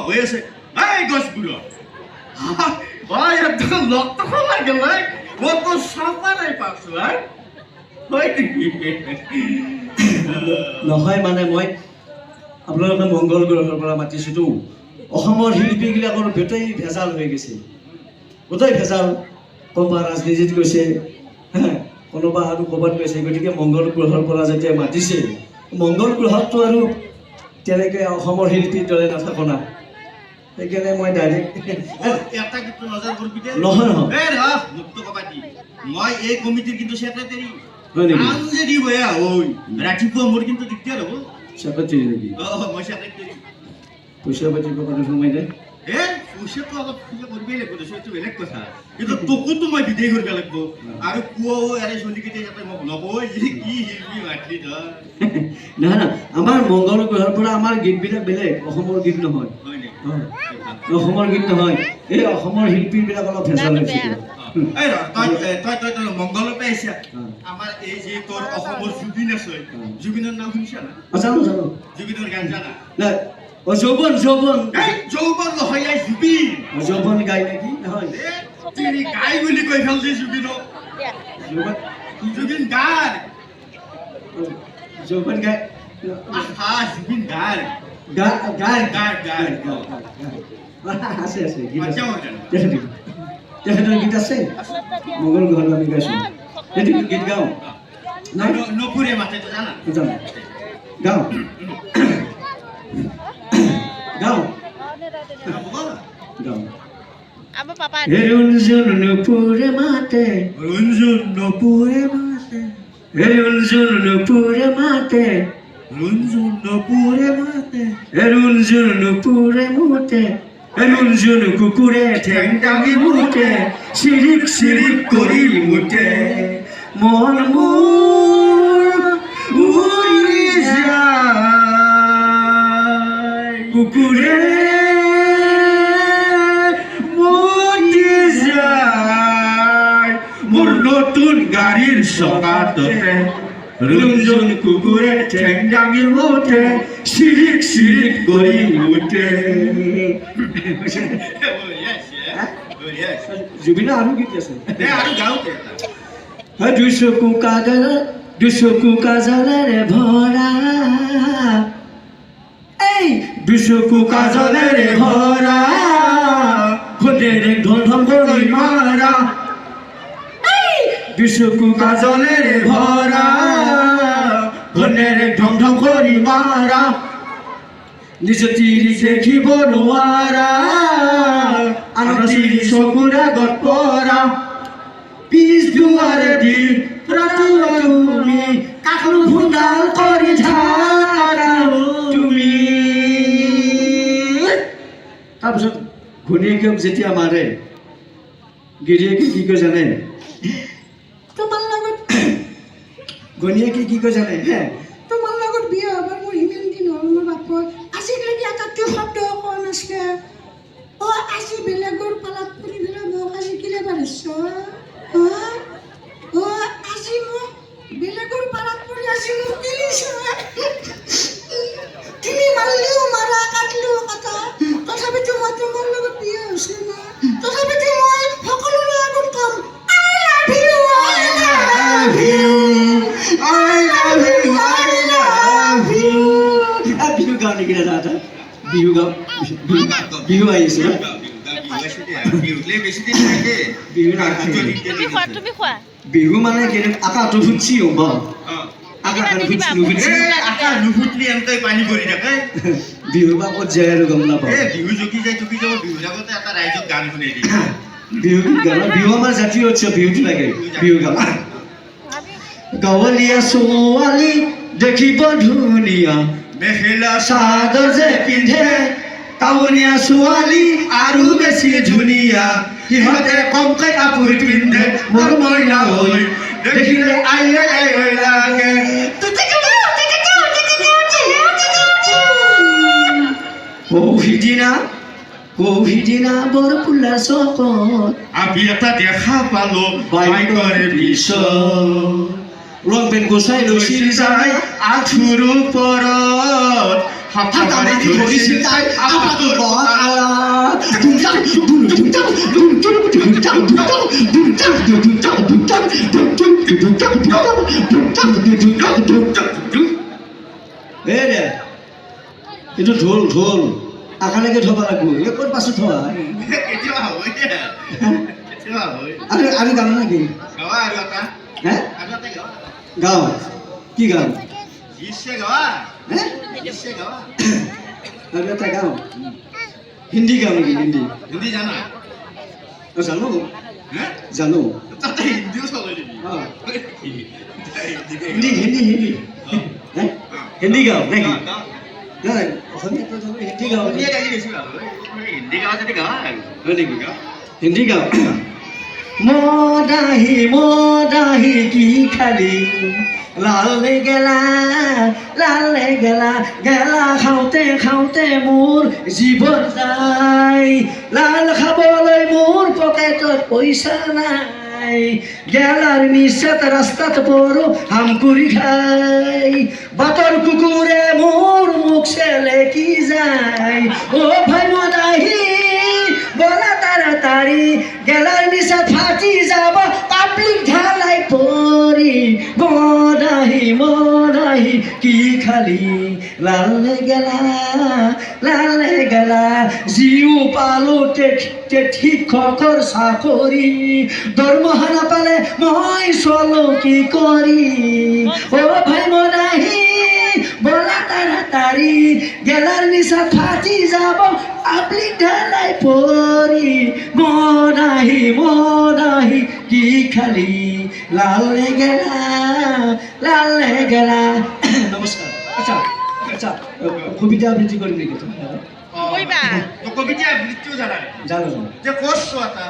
হৈ আছে এই গছবোৰত একদম লক্ষ্য খোলা গেল মই তো চাপা নাই পাইছো হয় নেকি নহয় মানে মই আপোনালোকে মংগল গ্ৰহৰ পৰা মাতিছোঁতো অসমৰ শিল্পীবিলাকৰ গোটেই ভেজাল হৈ গৈছে গোটেই ভেজাল কোনোবা ৰাজনীতিত গৈছে কোনোবা আৰু ক'ৰবাত গৈছে গতিকে মংগল গ্ৰহৰ পৰা যেতিয়া মাতিছে মংগল গ্ৰহততো আৰু তেনেকৈ অসমৰ শিল্পীৰ দৰে নাথাকো না সেইকাৰণে মই ডাইৰেক্ট এটা কিন্তু নজৰ কৰিবি দে নহয় নহয় এই ৰ মুক্ত কবাটি মই এই কমিটিৰ কিন্তু সেক্ৰেটাৰী হয় নেকি আন যদি বয়া ঐ ৰাতিপুৱা মোৰ কিন্তু দিগদাৰ হ'ব চেক্ৰেটাৰী নেকি মই সেক্ৰেটাৰী পইচা পাতি ক'ৰবাত সোমাই দে পইচাটো অলপ কৰিবই লাগিব সেইটো বেলেগ কথা কিন্তু তোকোতো মই বিদায় কৰিব লাগিব আৰু পুৱাও এনে চলিকেইটা ইয়াতে মোক নকয় যে কি শিল্পী মাতলি তই নহয় না আমাৰ মংগল গ্ৰহৰ পৰা আমাৰ গীতবিলাক বেলেগ অসমৰ গীত নহয় হয় নেকি অসমৰ গীত নহয় এই অসমৰ শিল্পীবিলাক অলপ ভেজাল হৈছে এই তই মংগলৰ পৰা আহিছা আমাৰ এই যে তোৰ অসমৰ জুবিন আছে জুবিনৰ নাম শুনিছা না জানো জানো জুবিনৰ গান জানা নাই যৌৱন যৌৱন যৌৱন নহয় জুবিন যৌৱন গাই নেকি নহয় তিনি গাই বুলি কৈ ভাল যে জুবিনক জুবিন গান যৌৱন গাই জুবিন গান গাই গান আছে আছে গীত আছে তেখেতৰ গীত আছে মংগল গ্ৰহত আমি গাইছোঁ সেইটো গীত গাওঁ নাই নপুৰে মাতে জানা জানো গাওঁ গাওঁ গাওঁ ৰঞ্জন নপুৰে মাতে ৰঞ্জন নপুৰে মাতে ৰঞ্জন নপুৰে মাতে ৰঞ্জন নপুৰে মাতে ৰঞ্জন নপুৰে মুতে ৰঞ্জন কুকুৰে ঠেং দাঙি মুতে চিৰিক চিৰিক কৰি মুতে মন মোৰ উৰি যায় কুকুৰে মুতি যায় মোৰ নতুন গাড়ীৰ চকাতে ৰঞ্জন কুকুৰে ঠেং দাঙি মুতে চিৰিক চিৰিক কৰি মুতে জুবিনা আৰু গীত আছে আৰু গাওঁ দুচকু কাজলেৰে ভৰা এই দুচকু কাজলেৰে ভৰা ভোটেৰে ঢল ঢল কৰি মাৰা দুচকু কাজলেৰে ভৰা ভোটেৰে ঢল ঢল কৰি মাৰা নিজ তিৰি দেখিব নোৱাৰা আন তিৰি চকুৰ আগত পৰা পিছ দুৱাৰে দি তুমি কাকলো ভুন্দাল কৰি ঝাৰা তুমি তাৰপিছত ঘৈণীয়েকক যেতিয়া মাৰে গিৰিয়েকে কি কয় জানে তোমাৰ লগত ঘৈণীয়েকে কি কয় জানে তোমাৰ লগত বিয়া হ'বৰ মোৰ ইমান দিন হ'ল মোৰ বাপৰ আজিলৈকে এটাতকৈ শব্দ কোৱা নাছিলে আজি বেলেগৰ পালাত পৰি পেলাই মোক আজি কিলে পাৰিছ আজি মোক বেলেগৰ পালাত পৰি আজি মোক কিলিছ তুমি মাৰিলেও মাৰা কাটিলেও কাটা তথাপিতো মই তোমাৰ লগত বিয়া হৈছে না তথাপিতো মই সকলোৰে আগত কম বিহু আহিছে বিহু মানে আকাশটো ফুটছি হ'ব বিহু বা ক'ত যায় আৰু গম নাপাওঁ বিহু জুকি যায় জুকি যাব বিহুৰ আগতে এটা ৰাইজক গান শুনাই দিয়ে বিহু আমাৰ জাতীয় উৎসৱ বিহুটো লাগে বিহু গান গাঁৱলীয়া ছোৱালী দেখিব ধুনীয়া মেখেলা চাদৰ যে পিন্ধে টাউনীয়া ছোৱালী আৰু বেছি ধুনীয়া সিহঁতে কমকৈ কাপোৰ পিন্ধে মোৰ মইনা হৈ দেখিলে আইলে লাগে সিদিনা বৰ ফুলা চকত আমি এটা দেখা পালো বাইকৰে পিছত ৰং পেণ্ট গোচাই লৈছিল যায় আঁঠুৰ ওপৰত ধৰিছিল তাই এইটো ঢোল ঢোল আখালৈকে থব লাগিব এই ক'ত পাছত থোৱা কেতিয়াবা হয় কেতিয়াবা হয় আৰু গাম নেকি গাৱা আৰু এটা হে আৰু এটা গাৱা গাওঁ কি গাওঁ গীতছে গাৱা হে গীতছে গাৱা আৰু এটা গাওঁ হিন্দী গাওঁ নেকি হিন্দী হিন্দী জানা জানো হে জানো তাতে হিন্দীও চলে নেকি অঁ হিন্দী হিন্দী হিন্দী হে হিন্দী গাওঁ নেকি গাৱা নাই অসমীয়াটো জানো হিন্দী গাওঁ অসমীয়া গালি বেছি ভাল হয় হিন্দী গাৱা যদি গাৱা আৰু হয় নেকি হিন্দী গাওঁ মদাহি কি খালি লালে গেলা গেলা খাওঁতে খাওঁতে মোৰ জীৱন যায় লাল খাবলৈ মোৰ পকেটত পইচা নাই গেলাৰ নিচাত ৰাস্তাত পৰো হামকুৰি খাই বাটৰ কুকুৰে মোৰ মুখ চেলেকি যায় অ ভাই মদাহি বলা তাড়াতাড়ি গেলার নিচা ফাটি যাব পাবলিক ঢালাই পরি মদাহি কি খালি লালে গেলা জিও পালো শিক্ষকৰ চাকৰি দৰমহা নাপালে মই চলো কি কৰি অ ভাই মদাহি বলা তাড়াতাড়ি গেলার নিচা ফাটি যাব পাবলিক ঢালাই পরি মদাহি কি খালি লালে গেলা নমস্কাৰ আচ্ছা আচ্ছা কবিতা আবৃত্তি কৰিম নেকি কবিতা আবৃত্তিও জানা জানো যে কোৰ্স এটা